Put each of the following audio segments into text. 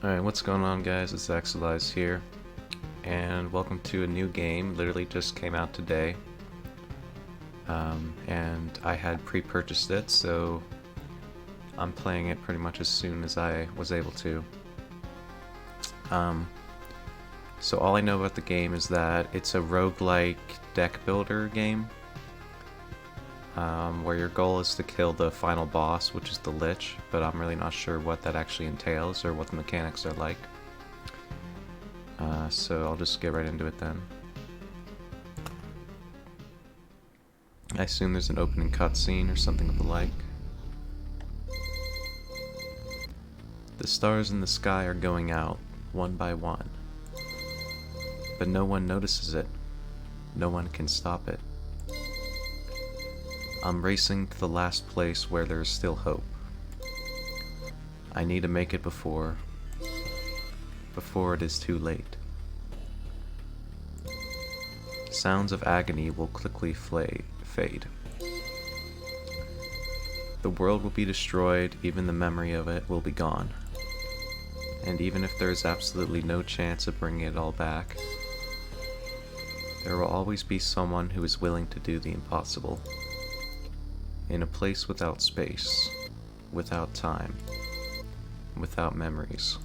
Alright, what's going on, guys? It's Axeilize here, and welcome to a new game. Literally just came out today, and I had pre-purchased it, so I'm playing it pretty much as soon as I was able to. So all I know about the game is that it's a roguelike deck builder game, where your goal is to kill the final boss, which is the Lich, but I'm really not sure what that actually entails or what the mechanics are like. So I'll just get right into it then. I assume there's an opening cutscene or something of the like. The stars in the sky are going out, one by one. But no one notices it. No one can stop it. I'm racing to the last place where there is still hope. I need to make it before it is too late. Sounds of agony will quickly fade. The world will be destroyed, even the memory of it will be gone. And even if there is absolutely no chance of bringing it all back, there will always be someone who is willing to do the impossible. In a place without space, without time, without memories.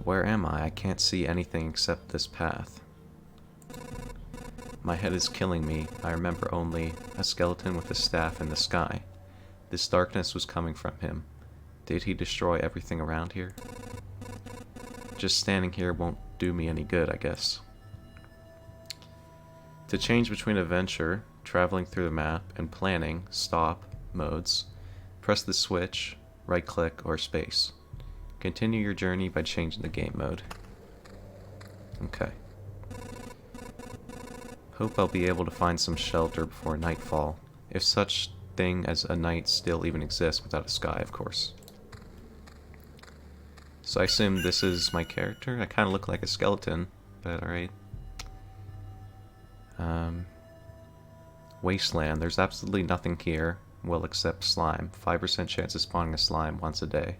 Where am I? I can't see anything except this path. My head is killing me. I remember only a skeleton with a staff in the sky. This darkness was coming from him. Did he destroy everything around here? Just standing here won't do me any good, I guess. To change between adventure, traveling through the map, and planning, stop, modes, press the switch, right-click, or space. Continue your journey by changing the game mode. Okay. Hope I'll be able to find some shelter before nightfall, if such thing as a night still even exists without a sky, of course. So I assume this is my character? I kind of look like a skeleton, but alright. Wasteland. There's absolutely nothing here, well, except slime. 5% chance of spawning a slime once a day.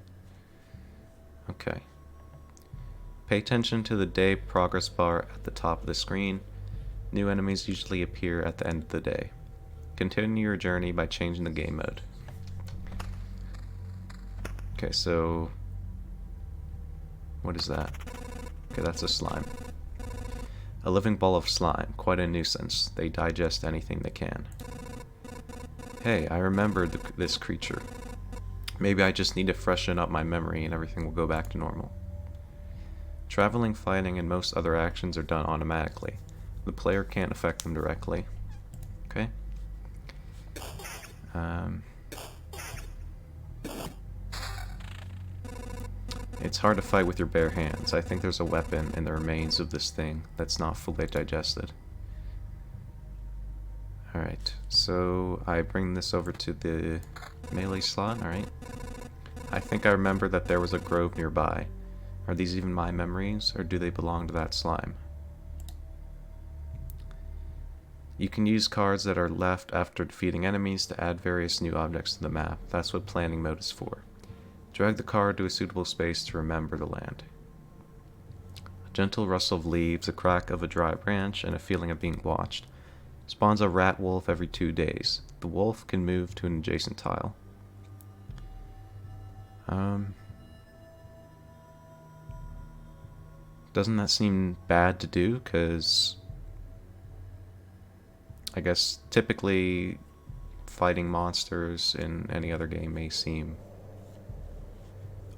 Okay. Pay attention to the day progress bar at the top of the screen. New enemies usually appear at the end of the day. Continue your journey by changing the game mode. Okay, so what is that? Okay, that's a slime. A living ball of slime, quite a nuisance. They digest anything they can. Hey, I remembered this creature. Maybe I just need to freshen up my memory and everything will go back to normal. Traveling, fighting, and most other actions are done automatically. The player can't affect them directly. Okay? It's hard to fight with your bare hands. I think there's a weapon in the remains of this thing that's not fully digested. Alright, so I bring this over to the melee slot, alright. I think I remember that there was a grove nearby. Are these even my memories, or do they belong to that slime? You can use cards that are left after defeating enemies to add various new objects to the map. That's what planning mode is for. Drag the card to a suitable space to remember the land. A gentle rustle of leaves, a crack of a dry branch, and a feeling of being watched. Spawns a rat wolf every 2 days. The wolf can move to an adjacent tile. Doesn't that seem bad to do? Because I guess typically fighting monsters in any other game may seem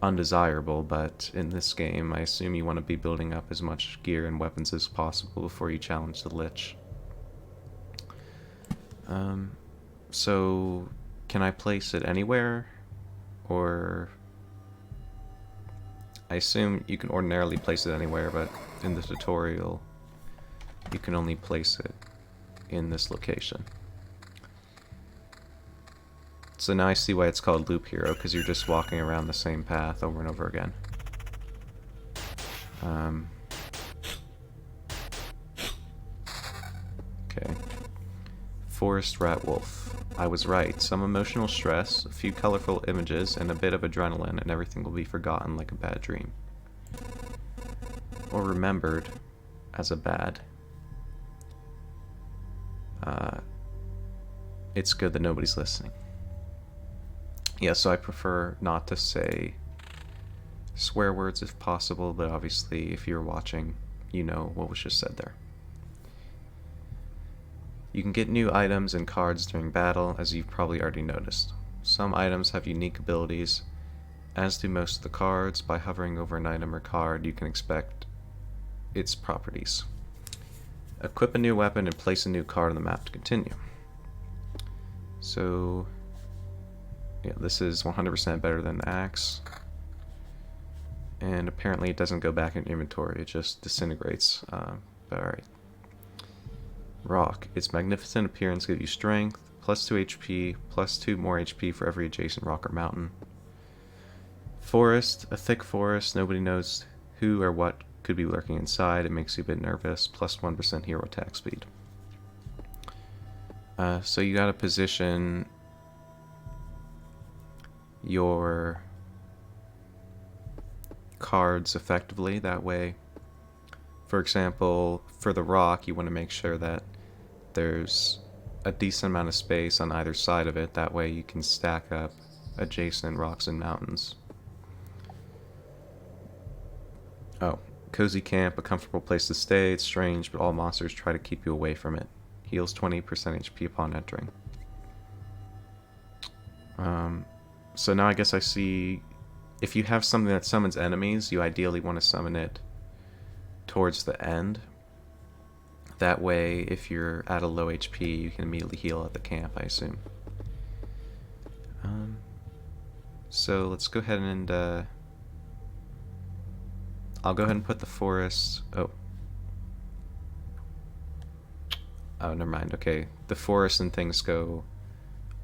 undesirable, but in this game I assume you want to be building up as much gear and weapons as possible before you challenge the Lich. So can I place it anywhere? Or I assume you can ordinarily place it anywhere, but in the tutorial you can only place it in this location. So now I see why it's called Loop Hero, because you're just walking around the same path over and over again. Okay. Forest Rat Wolf. I was right. Some emotional stress, a few colorful images, and a bit of adrenaline, and everything will be forgotten like a bad dream. Or remembered as a bad. It's good that nobody's listening. Yeah, so I prefer not to say swear words if possible, but obviously if you're watching, you know what was just said there. You can get new items and cards during battle, as you've probably already noticed. Some items have unique abilities, as do most of the cards. By hovering over an item or card, you can expect its properties. Equip a new weapon and place a new card on the map to continue. So, yeah, this is 100% better than the axe. And apparently it doesn't go back in inventory, it just disintegrates. But alright. Rock. Its magnificent appearance gives you strength, plus 2 HP, plus 2 more HP for every adjacent rock or mountain. Forest. A thick forest, nobody knows who or what could be lurking inside. It makes you a bit nervous, plus 1% hero attack speed. So you gotta position your cards effectively. That way, for example, for the rock, you want to make sure that there's a decent amount of space on either side of it. That way you can stack up adjacent rocks and mountains. Oh, cozy camp, a comfortable place to stay. It's strange, but all monsters try to keep you away from it. Heals 20% HP upon entering. So now I guess I see, if you have something that summons enemies, you ideally want to summon it towards the end. That way, if you're at a low HP, you can immediately heal at the camp, I assume. So let's go ahead and I'll go ahead and put the forest. Oh, never mind. Okay, the forest and things go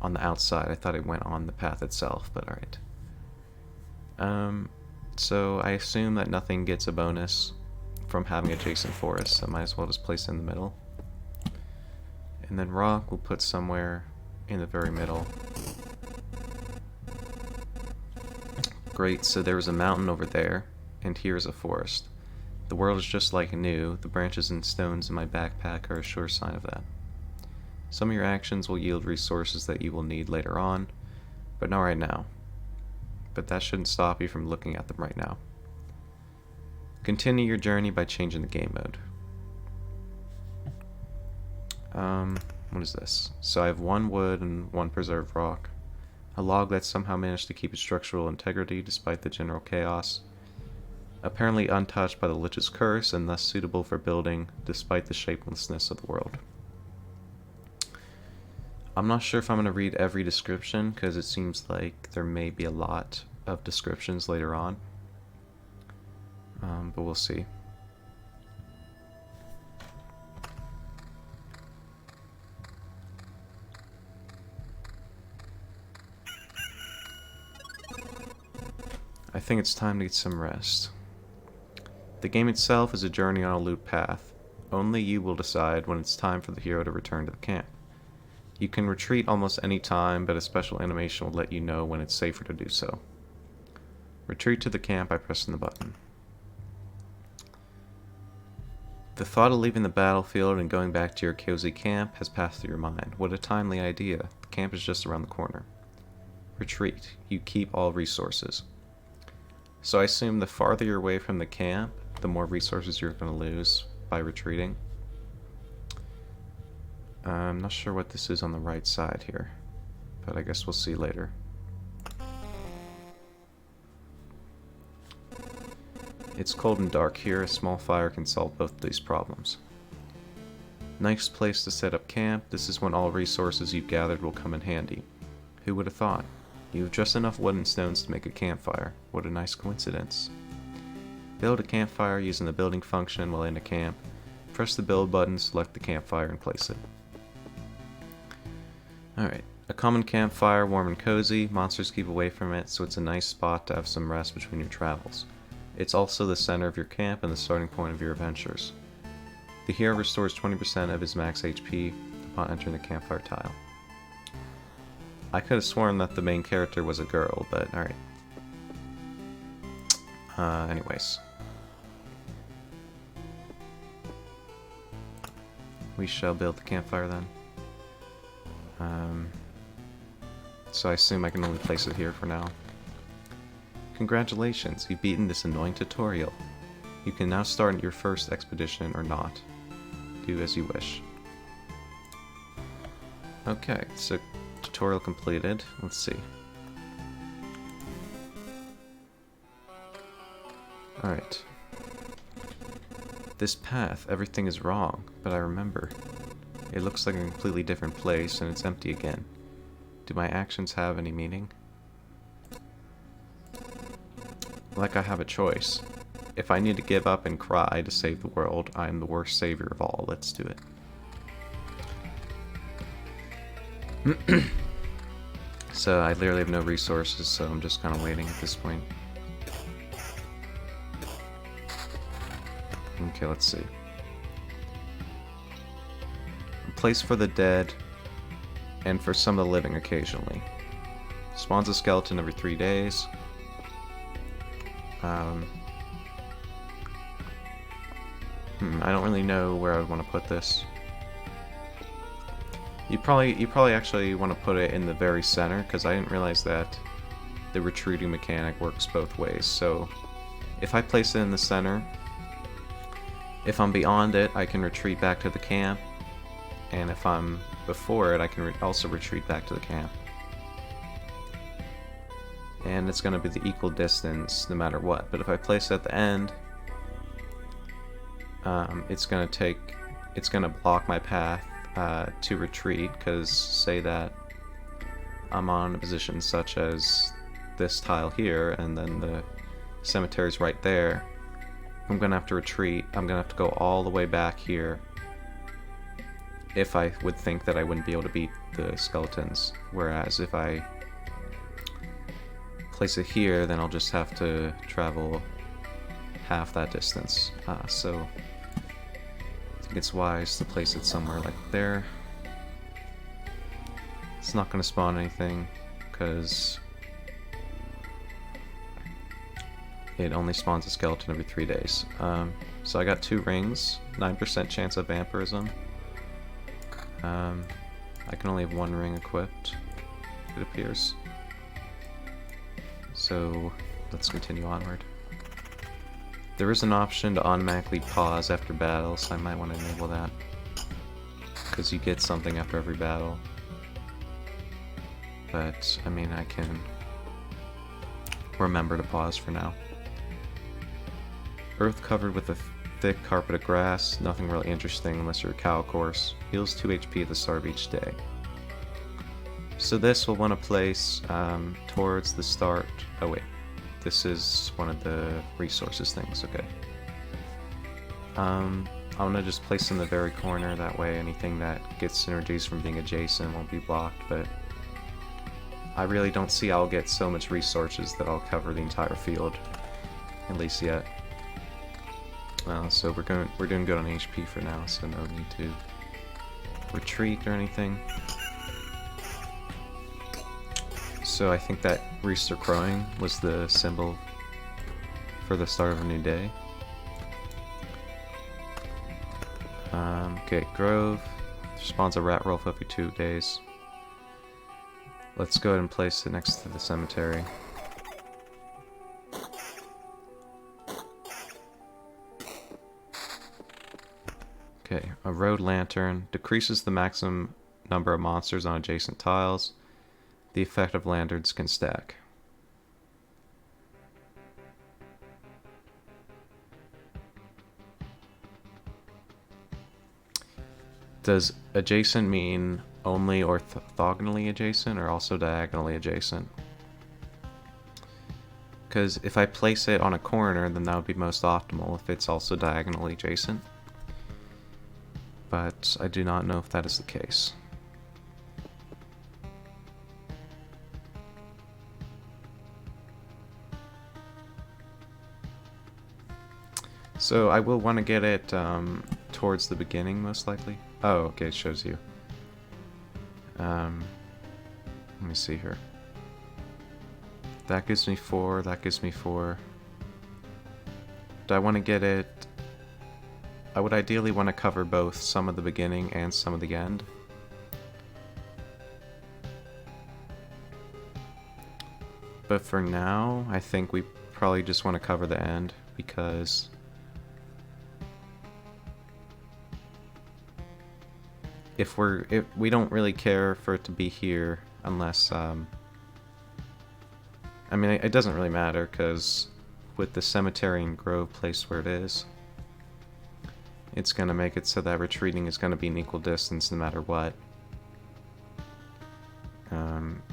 on the outside. I thought it went on the path itself, but alright. So I assume that nothing gets a bonus from having adjacent forests, so I might as well just place it in the middle. And then rock we'll put somewhere in the very middle. Great, so there was a mountain over there, and here's a forest. The world is just like new. The branches and stones in my backpack are a sure sign of that. Some of your actions will yield resources that you will need later on, but not right now. But that shouldn't stop you from looking at them right now. Continue your journey by changing the game mode. What is this? So I have 1 wood and 1 preserved rock. A log that somehow managed to keep its structural integrity despite the general chaos. Apparently untouched by the Lich's curse and thus suitable for building despite the shapelessness of the world. I'm not sure if I'm going to read every description because it seems like there may be a lot of descriptions later on. But we'll see. I think it's time to get some rest. The game itself is a journey on a loop path. Only you will decide when it's time for the hero to return to the camp. You can retreat almost any time, but a special animation will let you know when it's safer to do so. Retreat to the camp by pressing the button. The thought of leaving the battlefield and going back to your cozy camp has passed through your mind. What a timely idea. The camp is just around the corner. Retreat. You keep all resources. So I assume the farther you're away from the camp, the more resources you're going to lose by retreating. I'm not sure what this is on the right side here, but I guess we'll see later. It's cold and dark here. A small fire can solve both of these problems. Nice place to set up camp. This is when all resources you've gathered will come in handy. Who would have thought? You have just enough wood and stones to make a campfire. What a nice coincidence. Build a campfire using the building function while in a camp. Press the build button, select the campfire, and place it. Alright, a common campfire, warm and cozy. Monsters keep away from it, so it's a nice spot to have some rest between your travels. It's also the center of your camp and the starting point of your adventures. The hero restores 20% of his max HP upon entering the campfire tile. I could have sworn that the main character was a girl, but alright. Anyways. We shall build the campfire then. So I assume I can only place it here for now. Congratulations, you've beaten this annoying tutorial. You can now start your first expedition or not. Do as you wish. Okay, so tutorial completed. Let's see. Alright. This path, everything is wrong, but I remember. It looks like a completely different place and it's empty again. Do my actions have any meaning? Like I have a choice. If I need to give up and cry to save the world, I am the worst savior of all. Let's do it. So I literally have no resources, so I'm just kind of waiting at this point. Okay, let's see. A place for the dead, and for some of the living occasionally. Spawns a skeleton every 3 days. I don't really know where I would want to put this. You probably actually want to put it in the very center, because I didn't realize that the retreating mechanic works both ways. So if I place it in the center, if I'm beyond it, I can retreat back to the camp, and if I'm before it, I can also retreat back to the camp. And it's going to be the equal distance no matter what. But if I place it at the end, it's going to block my path to retreat, because say that I'm on a position such as this tile here, and then the cemetery's right there. I'm going to have to retreat. I'm going to have to go all the way back here if I would think that I wouldn't be able to beat the skeletons. Whereas if I place it here, then I'll just have to travel half that distance. So I think it's wise to place it somewhere like there. It's not going to spawn anything, because it only spawns a skeleton every 3 days. So I got 2 rings, 9% chance of vampirism. I can only have 1 ring equipped, it appears. So let's continue onward. There is an option to automatically pause after battle, so I might want to enable that, because you get something after every battle. But, I mean, I can remember to pause for now. Earth covered with a thick carpet of grass, nothing really interesting unless you're a cow, of course. Heals 2 HP at the start of each day. So this we'll want to place towards the start. Oh wait, this is one of the resources things, okay. I'm going to just place in the very corner, that way anything that gets synergies from being adjacent won't be blocked, but I really don't see how I'll get so much resources that I'll cover the entire field, at least yet. So we're doing good on HP for now, so no need to retreat or anything. So I think that rooster crowing was the symbol for the start of a new day. Okay, Grove spawns a rat wolf every 2 days. Let's go ahead and place it next to the cemetery. Okay, a road lantern decreases the maximum number of monsters on adjacent tiles. The effect of lanterns can stack. Does adjacent mean only orthogonally adjacent or also diagonally adjacent? Because if I place it on a corner, then that would be most optimal if it's also diagonally adjacent. But I do not know if that is the case. So I will want to get it towards the beginning, most likely. Oh, okay, it shows you. Let me see here. That gives me 4, that gives me 4. Do I want to get it... I would ideally want to cover both some of the beginning and some of the end. But for now, I think we probably just want to cover the end, because if we don't really care for it to be here unless I mean, it doesn't really matter, because with the cemetery and grove placed where it is, it's gonna make it so that retreating is gonna be an equal distance no matter what.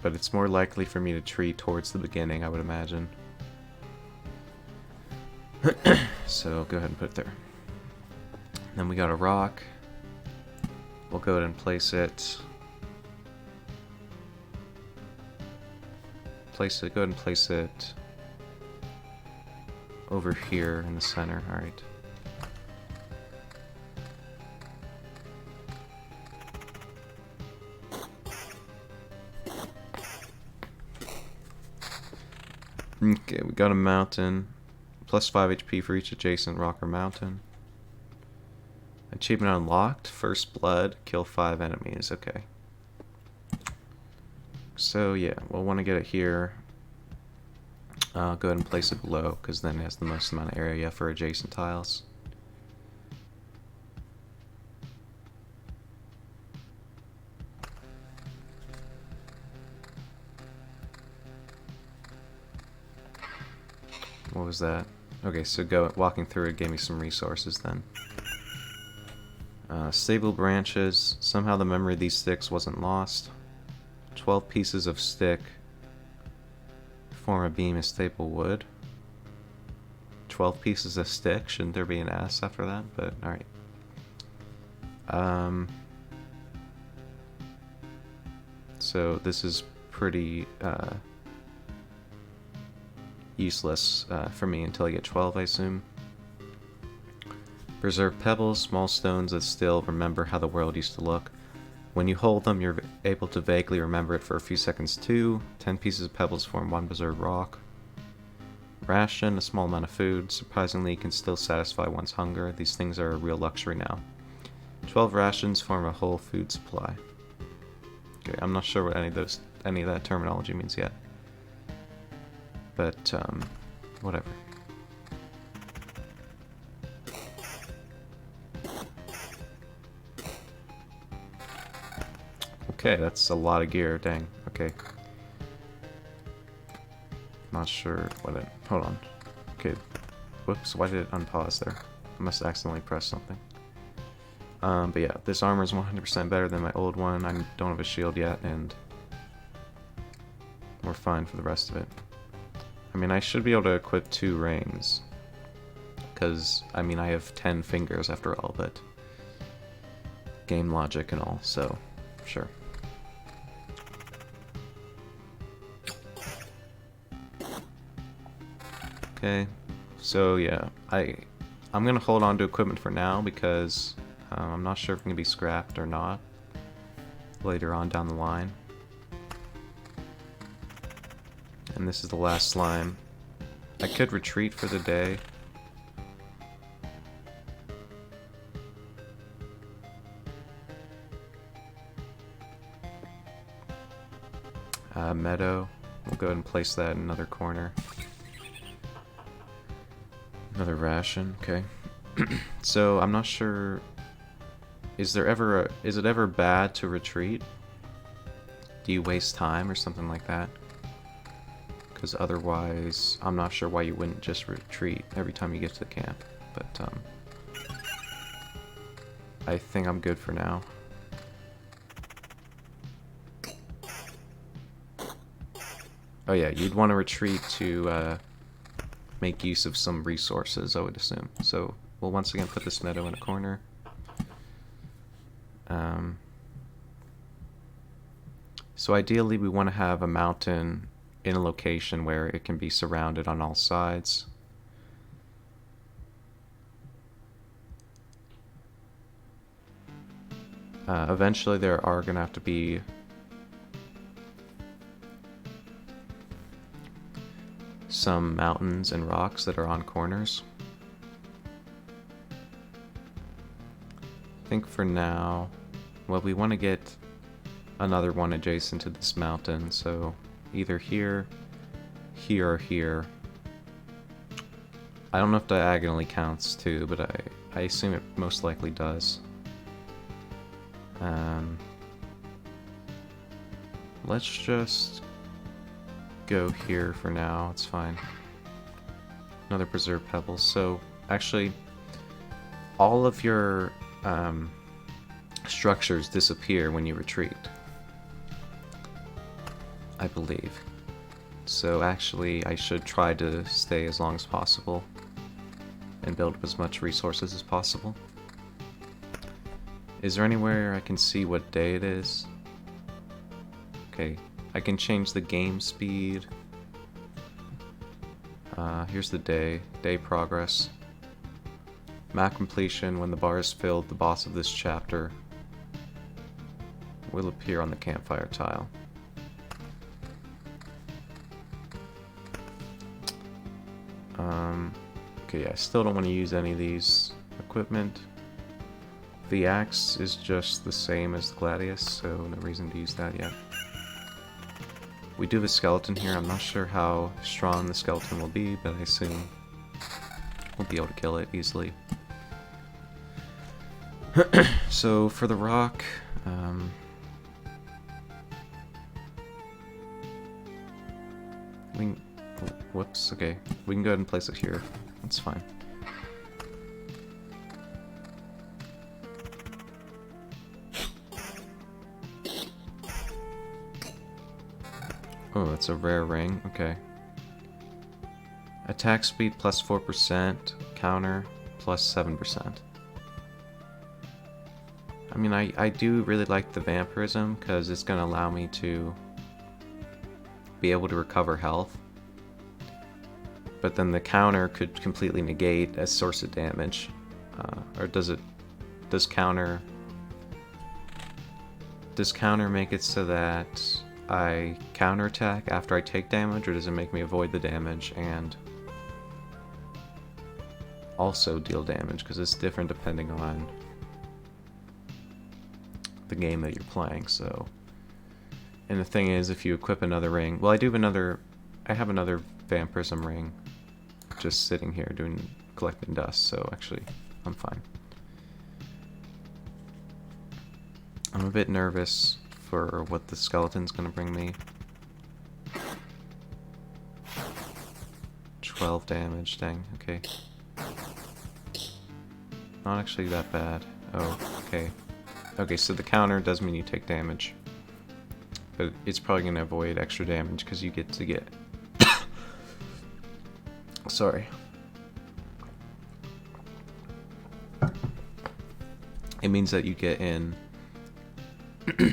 But it's more likely for me to retreat towards the beginning, I would imagine. So go ahead and put it there. Then we got a rock. We'll go ahead and place it. Go ahead and place it over here in the center. Alright. Okay, we got a mountain. Plus 5 HP for each adjacent rock or mountain. Achievement unlocked. First blood. Kill 5 enemies. Okay. So yeah, we'll want to get it here. I'll go ahead and place it below, because then it has the most amount of area for adjacent tiles. What was that? Okay, so walking through it gave me some resources then. Stable branches. Somehow the memory of these sticks wasn't lost. 12 pieces of stick form a beam of staple wood. 12 pieces of stick? Shouldn't there be an S after that? But alright. So this is pretty useless for me until I get 12, I assume. Preserve pebbles, small stones that still remember how the world used to look. When you hold them, you're able to vaguely remember it for a few seconds too. 10 pieces of pebbles form 1 preserved rock. Ration, a small amount of food. Surprisingly, can still satisfy one's hunger. These things are a real luxury now. 12 rations form a whole food supply. Okay, I'm not sure what any of that terminology means yet. But, whatever. Okay, that's a lot of gear, dang. Okay. Not sure what it... Hold on. Okay. Whoops, why did it unpause there? I must have accidentally pressed something. But yeah, this armor is 100% better than my old one. I don't have a shield yet, and we're fine for the rest of it. I mean, I should be able to equip 2 rings. Because, I mean, I have 10 fingers after all, but... game logic and all, so... sure. Okay, so yeah, I'm gonna hold on to equipment for now because I'm not sure if it can be scrapped or not later on down the line. And this is the last slime. I could retreat for the day. Meadow. We'll go ahead and place that in another corner. Another ration, okay. So I'm not sure. Is it ever bad to retreat? Do you waste time or something like that? Because otherwise, I'm not sure why you wouldn't just retreat every time you get to the camp. But I think I'm good for now. Oh yeah, you'd want to retreat to make use of some resources, I would assume. So we'll once again put this meadow in a corner. So ideally we want to have a mountain in a location where it can be surrounded on all sides. Eventually there are going to have to be some mountains and rocks that are on corners. I think for now, well, we want to get another one adjacent to this mountain, so either here, here, or here. I don't know if diagonally counts too, but I assume it most likely does. Let's just go here for now, it's fine. Another preserved pebbles. So actually, all of your structures disappear when you retreat, I believe. So actually, I should try to stay as long as possible and build up as much resources as possible. Is there anywhere I can see what day it is? Okay, I can change the game speed. Here's the day progress. Map completion. When the bar is filled, the boss of this chapter will appear on the campfire tile. Okay, I still don't want to use any of these equipment. The axe is just the same as the gladius, so no reason to use that yet. We do have a skeleton here. I'm not sure how strong the skeleton will be, but I assume we'll be able to kill it easily. So for the rock, whoops, okay. We can go ahead and place it here. That's fine. Oh, it's a rare ring. Okay. Attack speed plus 4%, counter plus 7%. I mean, I do really like the vampirism because it's going to allow me to be able to recover health. But then the counter could completely negate a source of damage. Or does counter make it so that I counterattack after I take damage, or does it make me avoid the damage and also deal damage? Because it's different depending on the game that you're playing. So, and the thing is, if you equip another ring, well, I have another vampirism ring just sitting here collecting dust, so actually I'm fine. I'm a bit nervous for what the skeleton's gonna bring me. 12 damage, dang, okay. Not actually that bad. Oh, okay. Okay, so the counter does mean you take damage. But it's probably gonna avoid extra damage because you get to get... Sorry. It means that you get in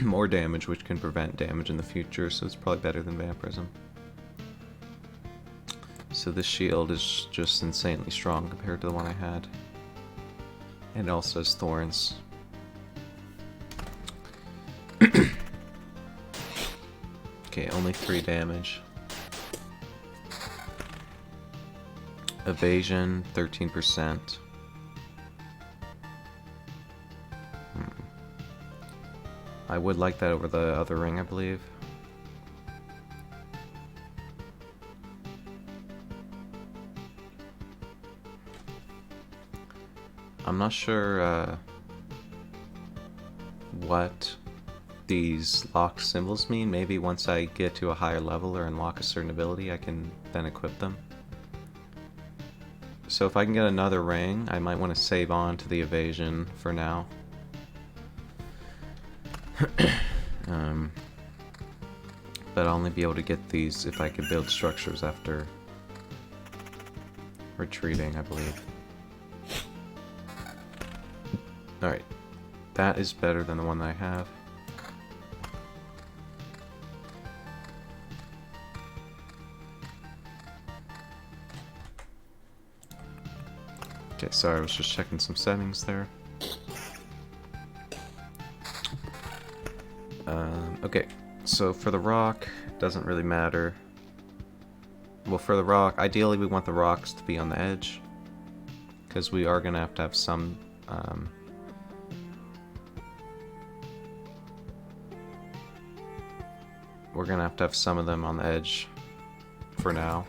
more damage, which can prevent damage in the future, so it's probably better than vampirism. So this shield is just insanely strong compared to the one I had. And it also has thorns. Okay, only 3 damage. Evasion, 13%. I would like that over the other ring, I believe. I'm not sure what these locked symbols mean. Maybe once I get to a higher level or unlock a certain ability, I can then equip them. So if I can get another ring, I might want to save on to the evasion for now. But I'll only be able to get these if I could build structures after retreating, I believe. Alright, that is better than the one that I have. Okay, sorry, I was just checking some settings there. Okay, so for the rock, it doesn't really matter. well, for the rock, ideally we want the rocks to be on the edge, because we are gonna have to have some. We're gonna have to have some of them on the edge for now.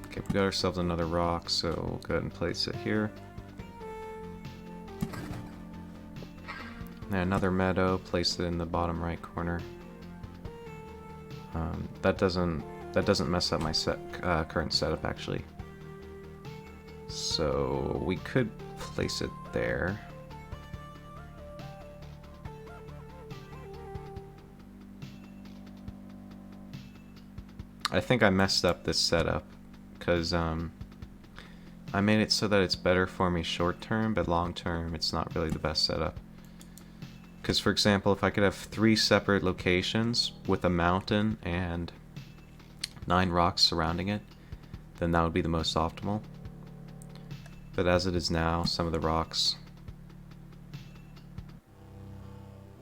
Okay, we got ourselves another rock, so we'll go ahead and place it here. And another meadow, place it in the bottom right corner. That doesn't mess up my current setup actually. So we could place it there. I think I messed up this setup because I made it so that it's better for me short term, but long term it's not really the best setup. Because for example, if I could have 3 separate locations with a mountain and 9 rocks surrounding it, then that would be the most optimal. But as it is now, some of the rocks...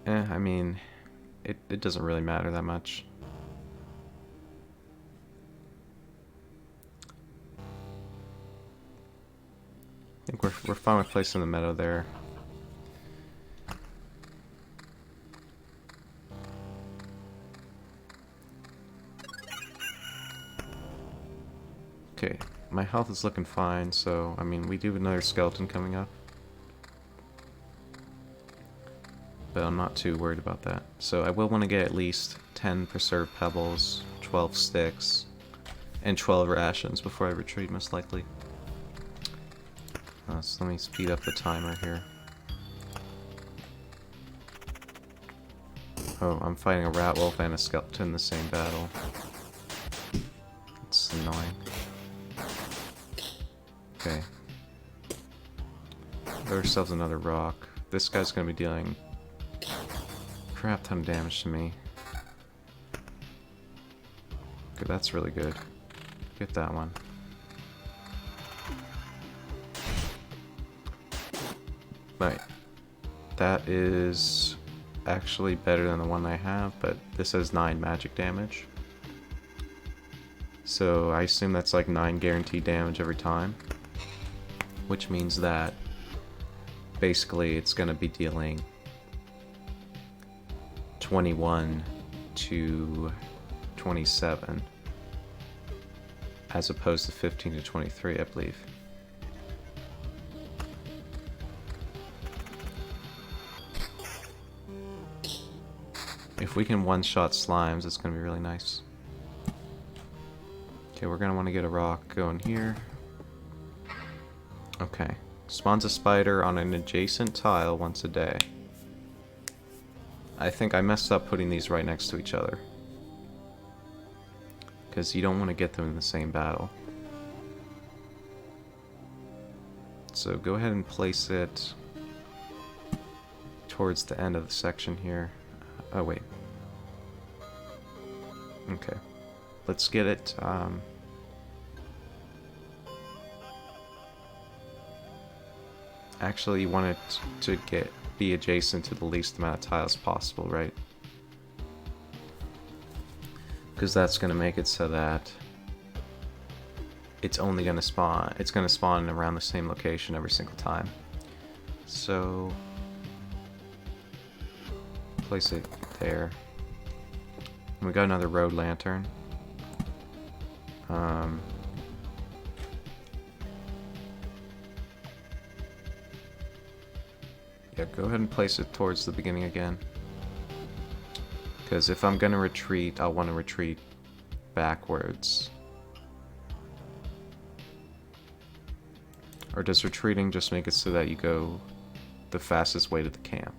I mean, it doesn't really matter that much. I think we're fine with placing the meadow there. Okay, my health is looking fine, so, I mean, we do have another skeleton coming up. But I'm not too worried about that. So I will want to get at least 10 preserved pebbles, 12 sticks, and 12 rations before I retreat, most likely. So let me speed up the timer here. Oh, I'm fighting a rat wolf and a skeleton in the same battle. It's annoying. Okay. Got ourselves another rock. This guy's gonna be dealing a crap ton of damage to me. Okay, that's really good. Get that one. Right. That is actually better than the one I have, but this has 9 magic damage. So I assume that's like 9 guaranteed damage every time. Which means that basically it's going to be dealing 21 to 27 as opposed to 15 to 23, I believe. If we can one-shot slimes, it's going to be really nice. Okay, we're going to want to get a rock going here. Okay. Spawns a spider on an adjacent tile once a day. I think I messed up putting these right next to each other. Because you don't want to get them in the same battle. So go ahead and place it towards the end of the section here. Oh, wait. Okay. Let's get it, actually, you want it to be adjacent to the least amount of tiles possible, right? Because that's going to make it so that it's only going to spawn, it's going to spawn around the same location every single time. So, place it there. And we got another road lantern. Yeah, go ahead and place it towards the beginning again. Because if I'm going to retreat, I'll want to retreat backwards. Or does retreating just make it so that you go the fastest way to the camp?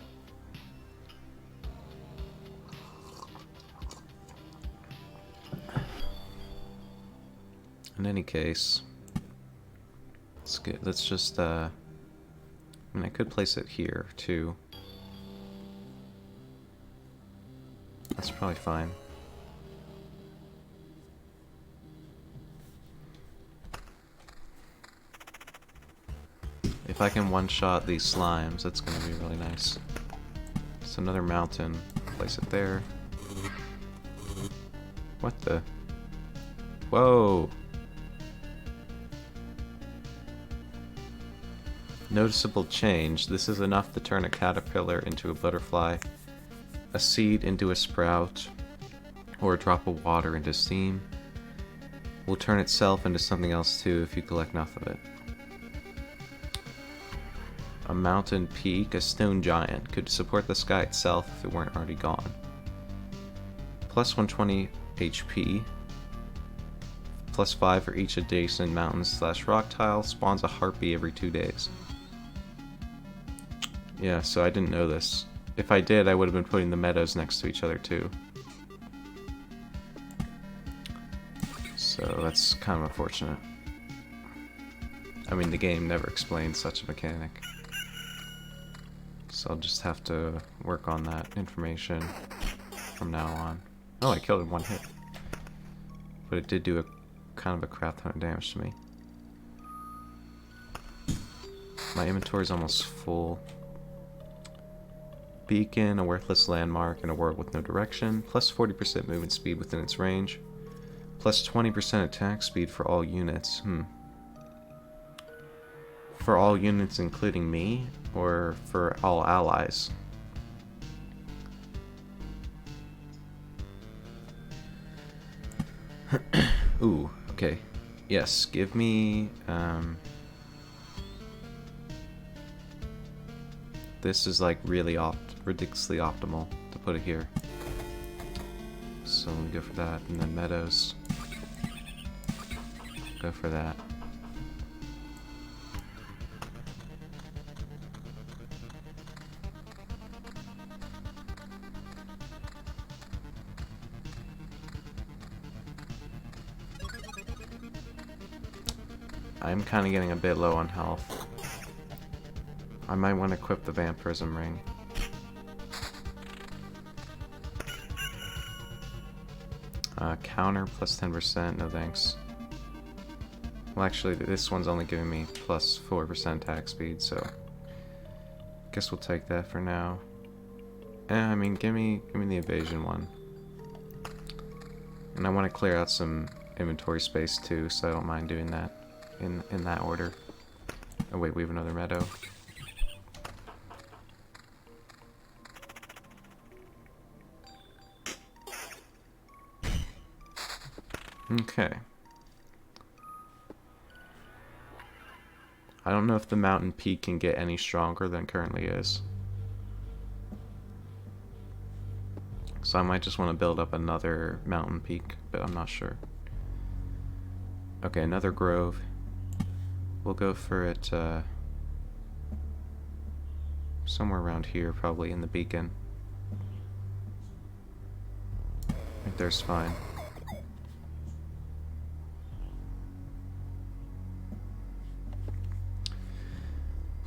In any case, let's just, I mean, I could place it here, too. That's probably fine. If if I can one-shot these slimes, that's gonna be really nice. It's another mountain. Place it there. What the? Whoa! Noticeable change. This is enough to turn a caterpillar into a butterfly, a seed into a sprout, or a drop of water into steam. Will turn itself into something else too if you collect enough of it. A mountain peak, a stone giant, could support the sky itself if it weren't already gone. Plus 120 HP. Plus 5 for each adjacent mountain/rock tile. Spawns a harpy every 2 days. Yeah, so I didn't know this. If I did, I would have been putting the meadows next to each other too. So that's kind of unfortunate. I mean, the game never explains such a mechanic. So I'll just have to work on that information from now on. Oh, I killed it in one hit. But it did do a kind of a crap ton of damage to me. My inventory's almost full. Beacon, a worthless landmark in a world with no direction. Plus 40% movement speed within its range. Plus 20% attack speed for all units. For all units including me, or for all allies? Ooh, okay. Yes, give me, this is like really ridiculously optimal to put it here. So let me go for that, and then meadows. Go for that. I'm kind of getting a bit low on health. I might want to equip the vampirism ring. Counter plus 10%, no thanks. Well, actually, this one's only giving me plus 4% attack speed, so guess we'll take that for now. I mean, give me the evasion one. And I want to clear out some inventory space too, so I don't mind doing that in that order. Oh wait, we have another meadow. Okay. I don't know if the mountain peak can get any stronger than it currently is. So I might just want to build up another mountain peak, but I'm not sure. Okay, another grove. We'll go for it somewhere around here, probably in the beacon. Right there's fine.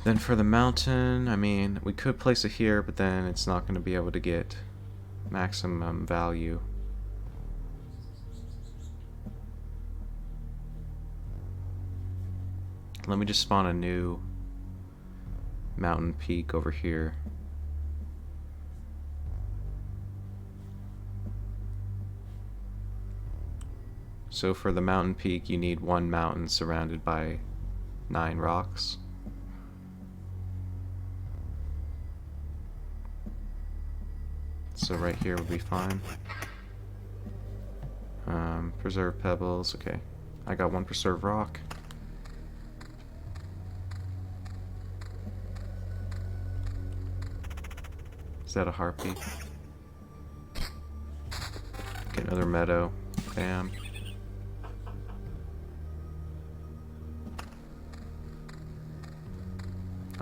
Then for the mountain, I mean, we could place it here, but then it's not going to be able to get maximum value. Let me just spawn a new mountain peak over here. So for the mountain peak, you need one mountain surrounded by 9 rocks. So right here would be fine. Preserve pebbles, okay. I got 1 preserved rock. Is that a harpy? Okay, another meadow. Bam.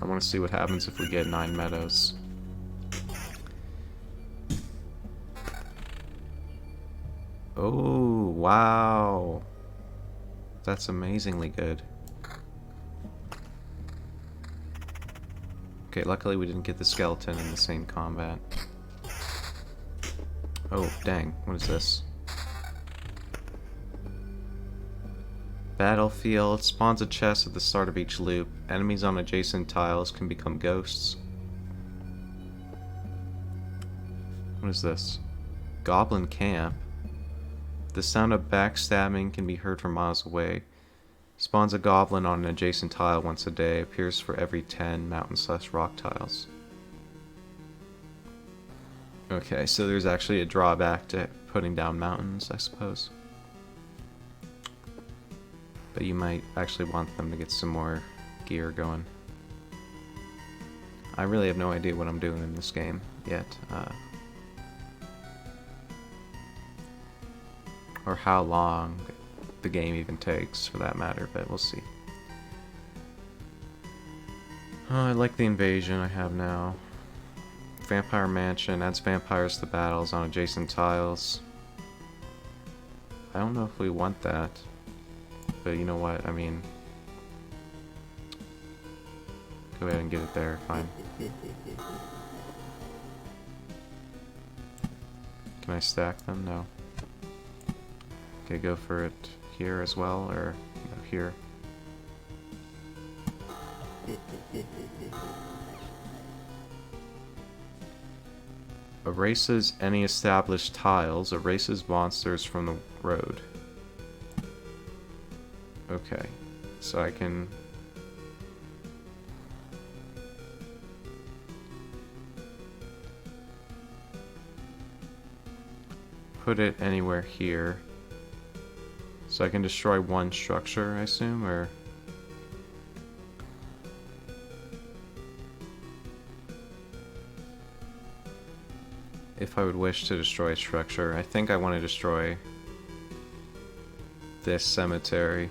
I want to see what happens if we get 9 meadows. Oh, wow. That's amazingly good. Okay, luckily we didn't get the skeleton in the same combat. Oh, dang. What is this? Battlefield spawns a chest at the start of each loop. Enemies on adjacent tiles can become ghosts. What is this? Goblin camp. The sound of backstabbing can be heard from miles away. Spawns a goblin on an adjacent tile once a day. Appears for every 10 mountain/rock tiles. Okay, so there's actually a drawback to putting down mountains, I suppose. But you might actually want them to get some more gear going. I really have no idea what I'm doing in this game yet. Or how long the game even takes, for that matter, but we'll see. Oh, I like the invasion I have now. Vampire Mansion adds vampires to battles on adjacent tiles. I don't know if we want that, but you know what, I mean, go ahead and get it there, fine. Can I stack them? No. Okay, go for it here as well, or no, here. Erases any established tiles, erases monsters from the road. Okay, so I can... put it anywhere here. So I can destroy one structure, I assume, or... if I would wish to destroy a structure, I think I want to destroy this cemetery.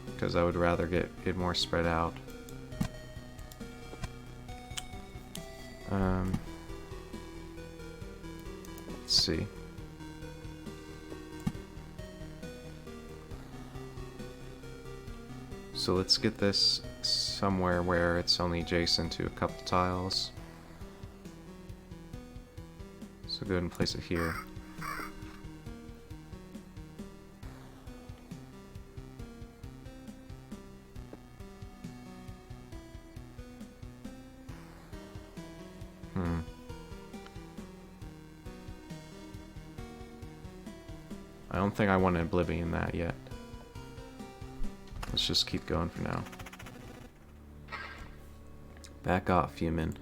Because I would rather get it more spread out. Let's see. So let's get this somewhere where it's only adjacent to a couple tiles. So go ahead and place it here. I don't think I want to Oblivion that yet. Let's just keep going for now. Back off, human.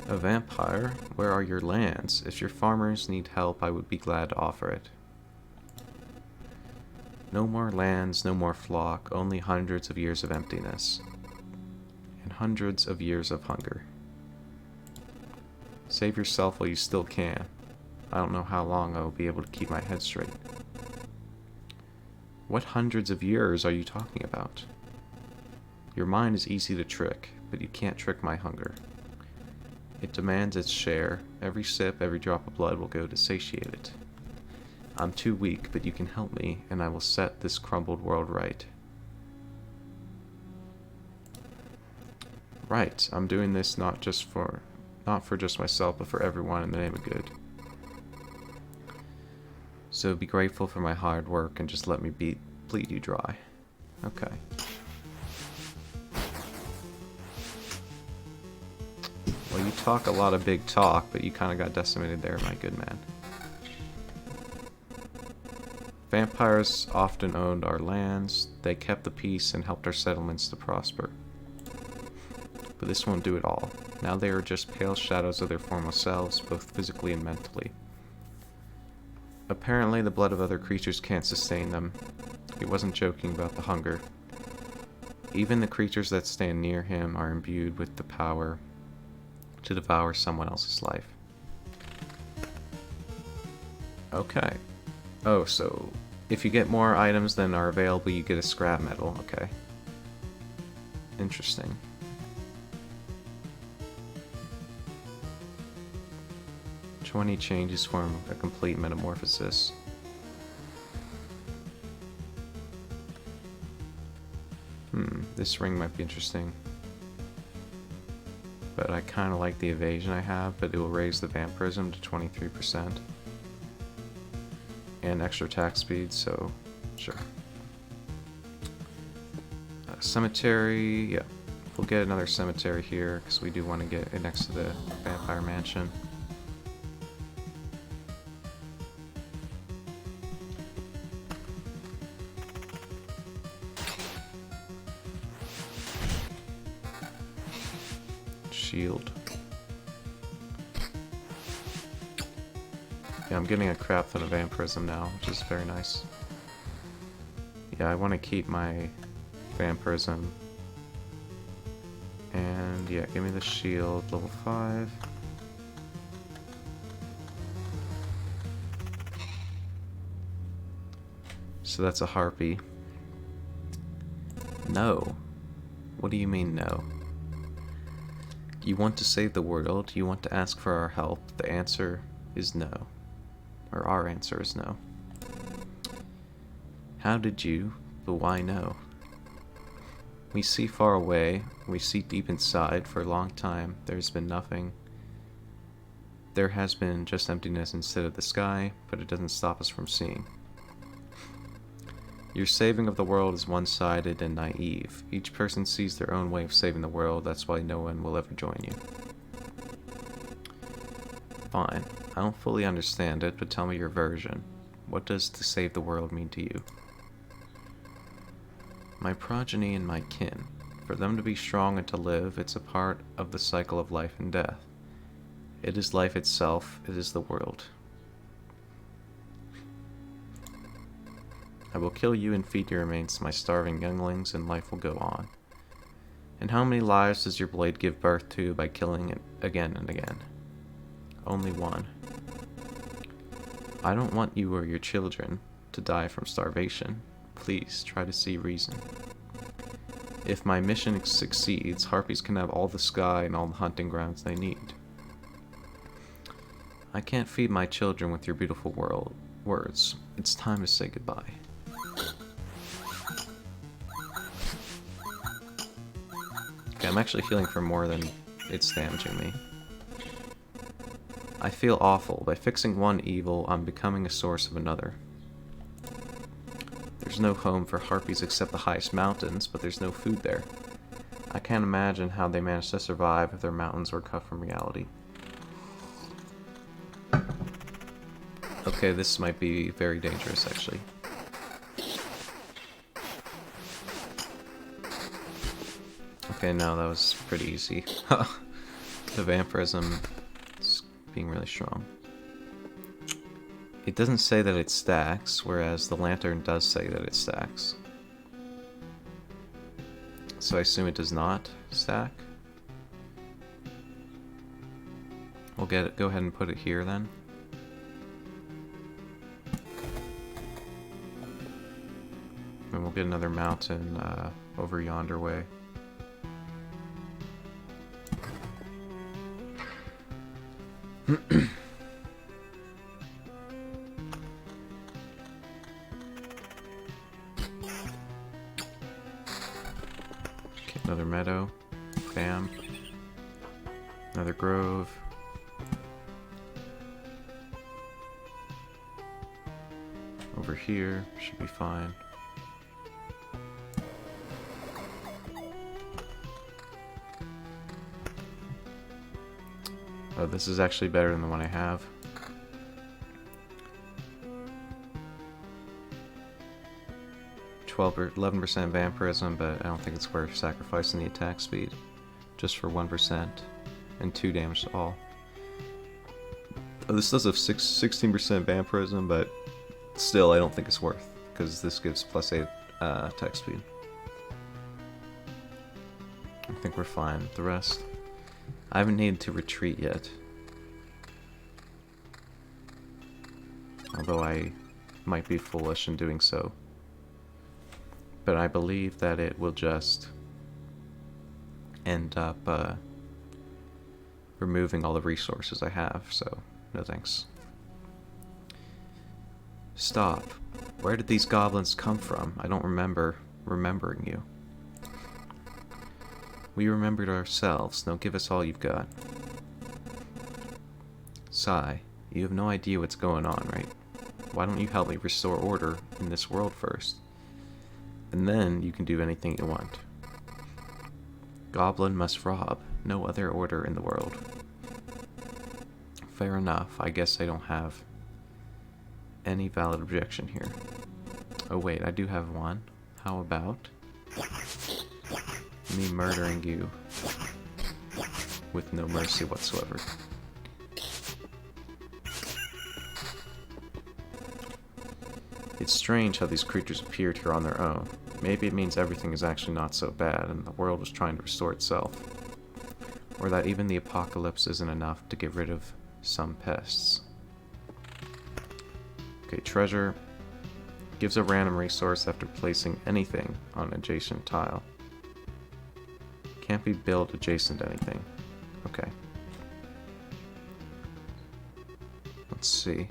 A vampire? Where are your lands? If your farmers need help, I would be glad to offer it. No more lands, no more flock, only hundreds of years of emptiness. And hundreds of years of hunger. Save yourself while you still can. I don't know how long I will be able to keep my head straight. What hundreds of years are you talking about? Your mind is easy to trick, but you can't trick my hunger. It demands its share. Every sip, every drop of blood will go to satiate it. I'm too weak, but you can help me, and I will set this crumbled world right. Right, I'm doing this not for just myself, but for everyone in the name of good. So be grateful for my hard work and just let me bleed you dry. Okay. Well, you talk a lot of big talk, but you kind of got decimated there, my good man. Vampires often owned our lands. They kept the peace and helped our settlements to prosper. But this won't do it all. Now they are just pale shadows of their former selves, both physically and mentally. Apparently, the blood of other creatures can't sustain them. He wasn't joking about the hunger. Even the creatures that stand near him are imbued with the power to devour someone else's life. Okay. Oh, so if you get more items than are available, you get a scrap metal. Okay. Interesting. When he changes form, a complete metamorphosis. This ring might be interesting. But I kind of like the evasion I have, but it will raise the vampirism to 23%. and extra attack speed, so sure. Cemetery, yeah. We'll get another cemetery here, because we do want to get it next to the vampire mansion. Shield. Yeah, I'm getting a crap ton of vampirism now, which is very nice. Yeah, I want to keep my vampirism. And yeah, give me the shield, level 5. So that's a harpy. No. What do you mean no? You want to save the world, you want to ask for our help, the answer is no. Or our answer is no. How did you, but why no? We see far away, we see deep inside. For a long time, there's been nothing. There has been just emptiness instead of the sky, but it doesn't stop us from seeing. Your saving of the world is one-sided and naive. Each person sees their own way of saving the world, that's why no one will ever join you. Fine. I don't fully understand it, but tell me your version. What does to save the world mean to you? My progeny and my kin. For them to be strong and to live, it's a part of the cycle of life and death. It is life itself, it is the world. I will kill you and feed your remains to my starving younglings, and life will go on. And how many lives does your blade give birth to by killing it again and again? Only one. I don't want you or your children to die from starvation. Please, try to see reason. If my mission succeeds, harpies can have all the sky and all the hunting grounds they need. I can't feed my children with your beautiful words. It's time to say goodbye. Okay, I'm actually healing for more than it's damaging me. I feel awful. By fixing one evil, I'm becoming a source of another. There's no home for harpies except the highest mountains, but there's no food there. I can't imagine how they managed to survive if their mountains were cut from reality. Okay, this might be very dangerous, actually. Okay, no, that was pretty easy. The vampirism is being really strong. It doesn't say that it stacks, whereas the lantern does say that it stacks. So I assume it does not stack. We'll go ahead and put it here then. And we'll get another mountain over yonder way. Okay, another meadow. Bam. Another grove. Over here should be fine. Oh, this is actually better than the one I have. Or 11% vampirism, but I don't think it's worth sacrificing the attack speed just for 1% and 2 damage to all. Oh, this does have 16% vampirism, but still I don't think it's worth, because this gives plus 8 attack speed. I think we're fine with the rest. I haven't needed to retreat yet. Although I might be foolish in doing so. But I believe that it will just end up removing all the resources I have, so no thanks. Stop. Where did these goblins come from? I don't remember remembering you. We remembered ourselves. Now give us all you've got. Sigh. You have no idea what's going on, right? Why don't you help me restore order in this world first? And then you can do anything you want. Goblin must rob. No other order in the world. Fair enough. I guess I don't have any valid objection here. Oh wait, I do have one. How about me murdering you with no mercy whatsoever? It's strange how these creatures appeared here on their own. Maybe it means everything is actually not so bad and the world is trying to restore itself. Or that even the apocalypse isn't enough to get rid of some pests. Okay, treasure. Gives a random resource after placing anything on an adjacent tile. Can't be built adjacent to anything. Okay. Let's see.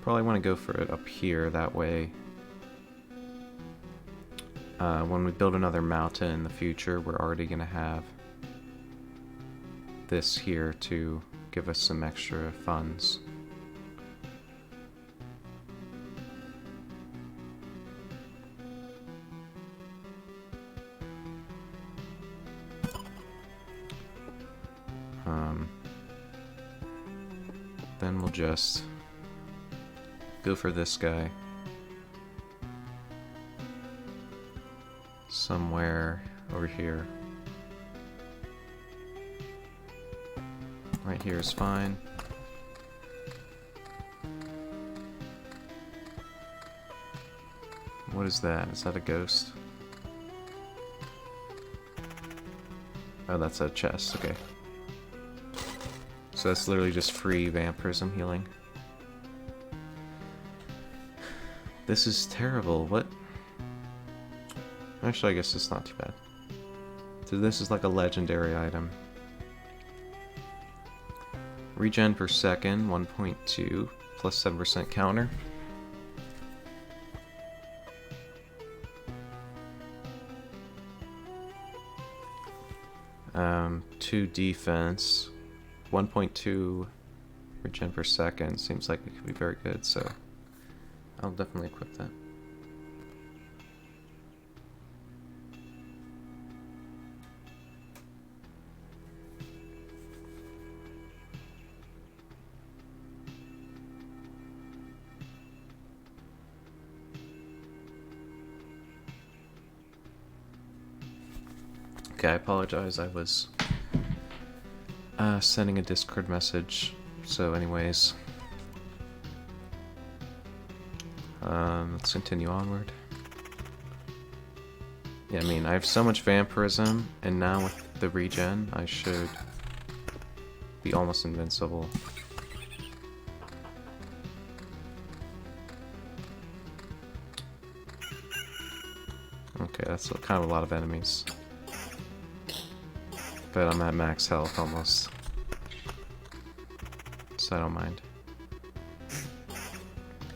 Probably want to go for it up here, that way when we build another mountain in the future, we're already going to have this here to give us some extra funds. Then we'll just go for this guy. Somewhere over here. Right here is fine. What is that? Is that a ghost? Oh, that's a chest. Okay. So that's literally just free vampirism healing. This is terrible. What? Actually, I guess it's not too bad. So this is like a legendary item. Regen per second, 1.2, plus 7% counter. Two defense, 1.2 regen per second. Seems like it could be very good, so I'll definitely equip that. Okay, I apologize. I was sending a Discord message. So anyways, let's continue onward. Yeah, I mean, I have so much vampirism, and now with the regen, I should be almost invincible. Okay, that's kind of a lot of enemies. But I'm at max health almost, so I don't mind.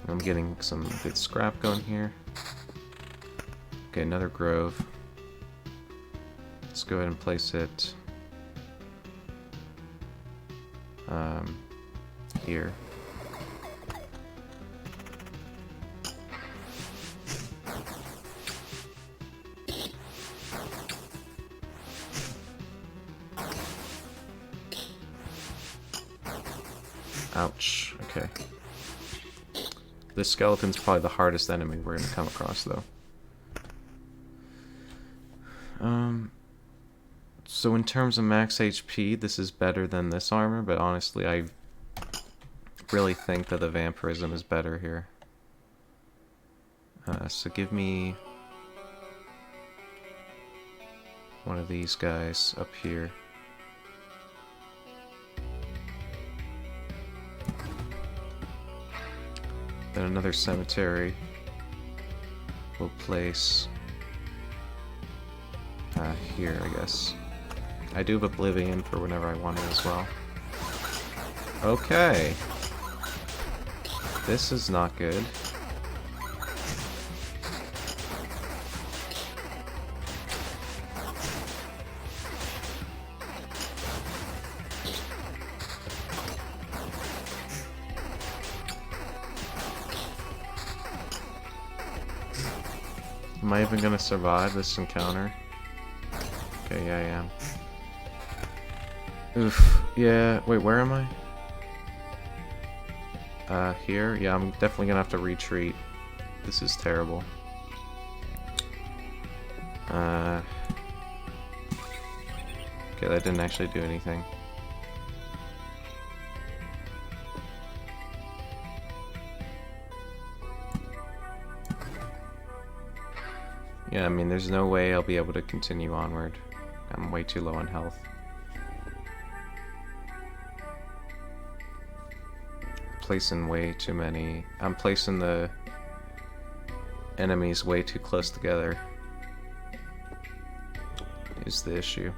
I'm getting some good scrap going here. Okay, another grove. Let's go ahead and place it here. Ouch, okay. This skeleton's probably the hardest enemy we're gonna come across, though. So in terms of max HP, this is better than this armor, but honestly, I really think that the vampirism is better here. So give me one of these guys up here. Then another cemetery we'll place here, I guess. I do have Oblivion for whenever I want it as well. Okay. This is not good. Am I even gonna survive this encounter? Okay, yeah, I am. Oof. Yeah, wait, where am I? Here? Yeah, I'm definitely gonna have to retreat. This is terrible. Okay, that didn't actually do anything. Yeah, I mean, there's no way I'll be able to continue onward. I'm way too low on health. Placing way too many... I'm placing the enemies way too close together is the issue.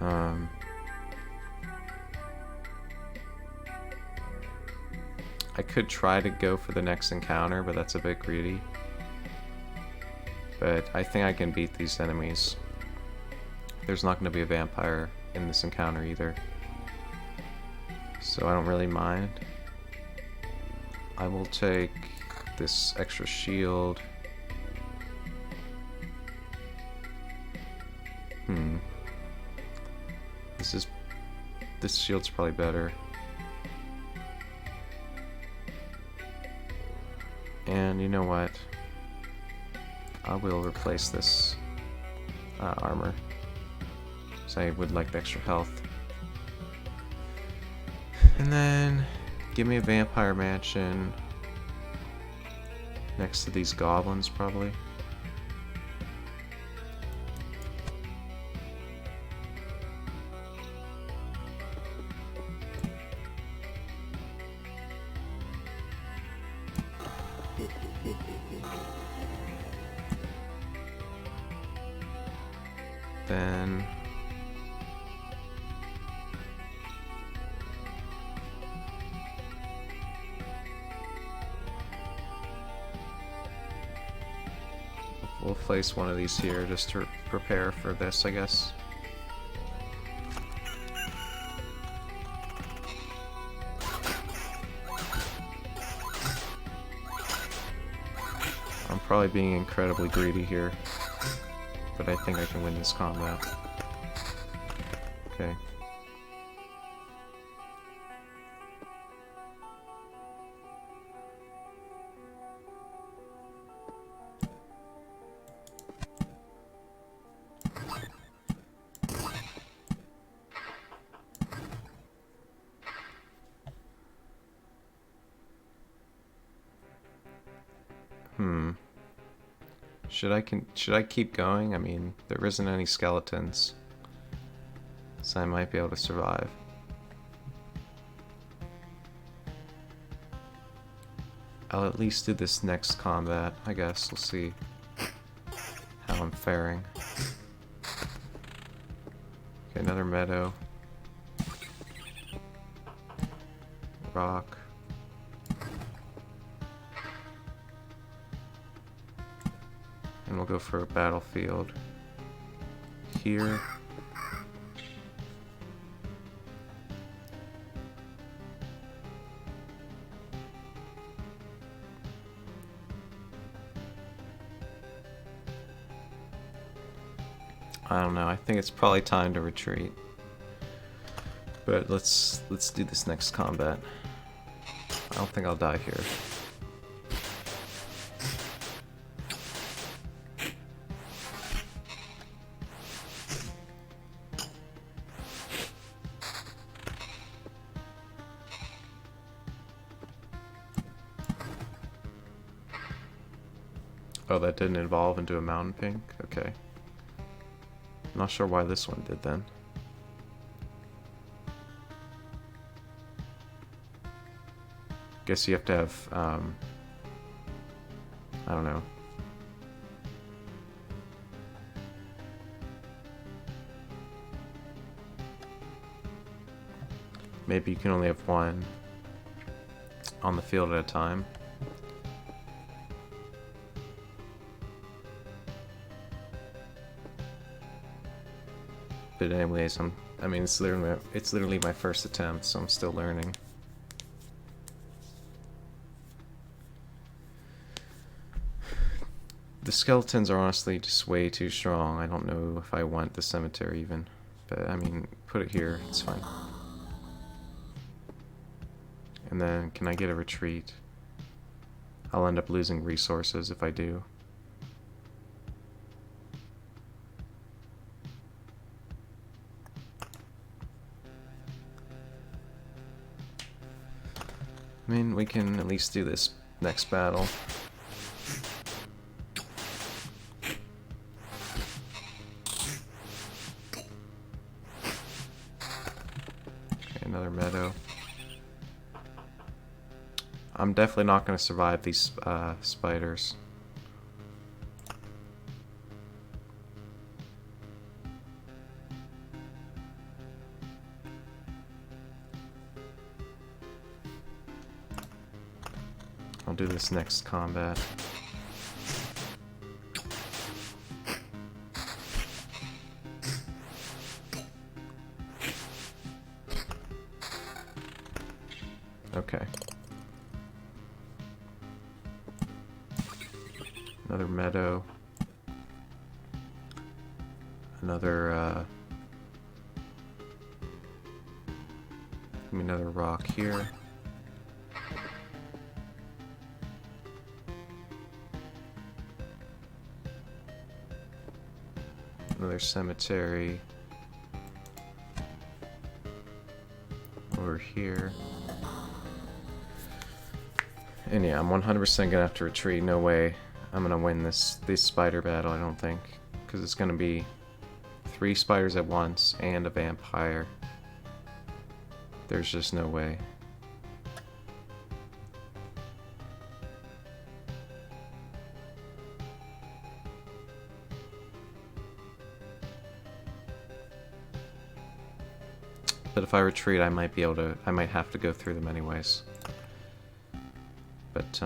I could try to go for the next encounter, but that's a bit greedy. But I think I can beat these enemies. There's not going to be a vampire in this encounter either, so I don't really mind. I will take this extra shield. This shield's probably better. And you know what? I will replace this armor, so I would like the extra health. And then give me a vampire mansion next to these goblins, probably. Then we'll place one of these here just to prepare for this, I guess. I'm probably being incredibly greedy here, but I think I can win this combat. Okay. Should I keep going? I mean, there isn't any skeletons, so I might be able to survive. I'll at least do this next combat, I guess. We'll see how I'm faring. Okay, another meadow. Rock. And we'll go for a battlefield here. I don't know, I think it's probably time to retreat. But let's do this next combat. I don't think I'll die here. Oh, that didn't evolve into a mountain pink? Okay. I'm not sure why this one did then. Guess you have to have, I don't know. Maybe you can only have one on the field at a time. But anyways, I mean, it's literally my first attempt, so I'm still learning. skeletons are honestly just way too strong. I don't know if I want the cemetery even. But, I mean, put it here. It's fine. And then, can I get a retreat? I'll end up losing resources if I do. I mean, we can at least do this next battle. Okay, another meadow. I'm definitely not going to survive these spiders. I'll do this next combat. Okay. Another meadow. Another, give me another rock here. Another cemetery. Over here. And yeah, I'm 100% gonna have to retreat. No way I'm gonna win this spider battle, I don't think. Because it's gonna be 3 spiders at once and a vampire. There's just no way. But if I retreat, I might be able to, I might have to go through them anyways. But,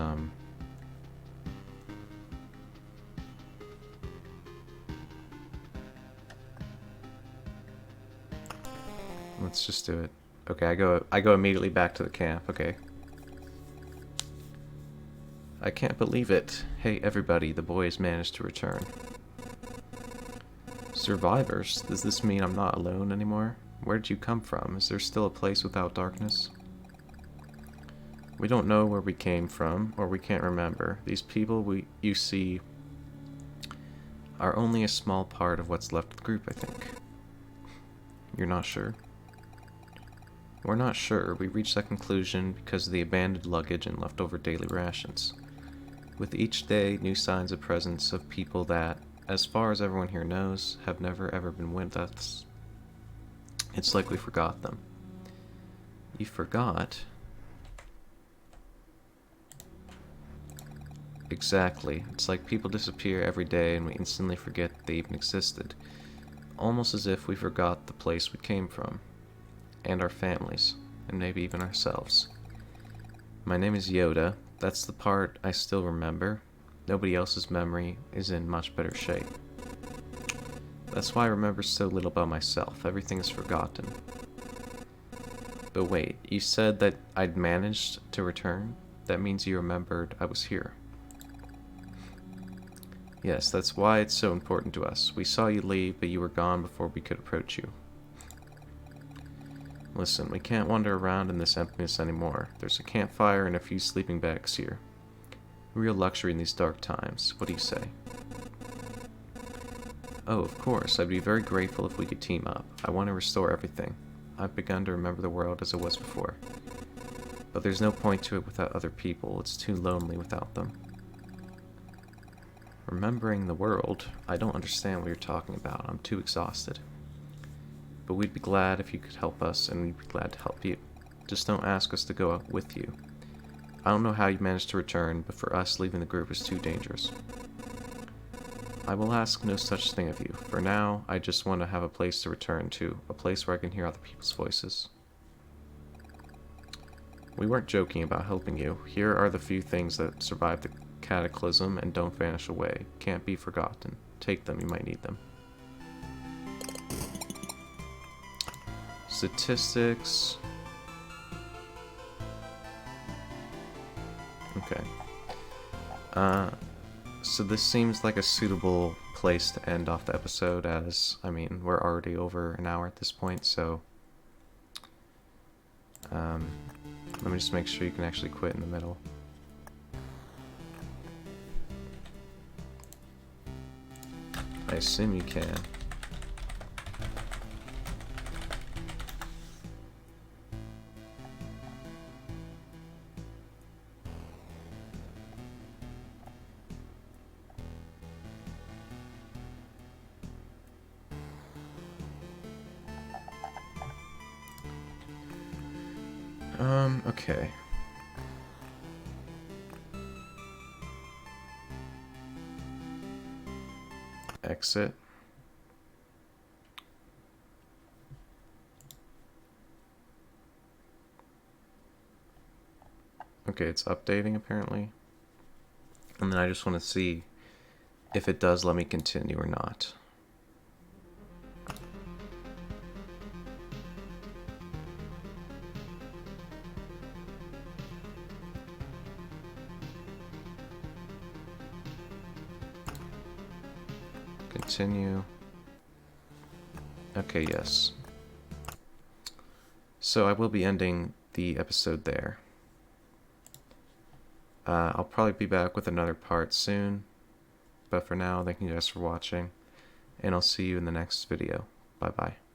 let's just do it. Okay, I go immediately back to the camp, okay. I can't believe it. Hey everybody, the boys managed to return. Survivors? Does this mean I'm not alone anymore? Where'd you come from? Is there still a place without darkness? We don't know where we came from, or we can't remember. These people you see are only a small part of what's left of the group, I think. You're not sure? We're not sure. We reached that conclusion because of the abandoned luggage and leftover daily rations. With each day, new signs of presence of people that, as far as everyone here knows, have never ever been with us. It's like we forgot them. You forgot? Exactly. It's like people disappear every day and we instantly forget they even existed. Almost as if we forgot the place we came from. And our families. And maybe even ourselves. My name is Yoda. That's the part I still remember. Nobody else's memory is in much better shape. That's why I remember so little about myself. Everything is forgotten. But wait, you said that I'd managed to return? That means you remembered I was here. Yes, that's why it's so important to us. We saw you leave, but you were gone before we could approach you. Listen, we can't wander around in this emptiness anymore. There's a campfire and a few sleeping bags here. Real luxury in these dark times. What do you say? Oh, of course. I'd be very grateful if we could team up. I want to restore everything. I've begun to remember the world as it was before. But there's no point to it without other people. It's too lonely without them. Remembering the world? I don't understand what you're talking about. I'm too exhausted. But we'd be glad if you could help us, and we'd be glad to help you. Just don't ask us to go out with you. I don't know how you managed to return, but for us, leaving the group is too dangerous. I will ask no such thing of you. For now, I just want to have a place to return to, a place where I can hear other people's voices. We weren't joking about helping you. Here are the few things that survived the cataclysm and don't vanish away. Can't be forgotten. Take them, you might need them. Statistics. Okay. So this seems like a suitable place to end off the episode, as, I mean, we're already over an hour at this point, so... let me just make sure you can actually quit in the middle. I assume you can. Okay. Exit. Okay, it's updating apparently. And then I just want to see if it does let me continue or not. Continue. Okay, yes. So I will be ending the episode there. I'll probably be back with another part soon, but for now, thank you guys for watching, and I'll see you in the next video. Bye-bye.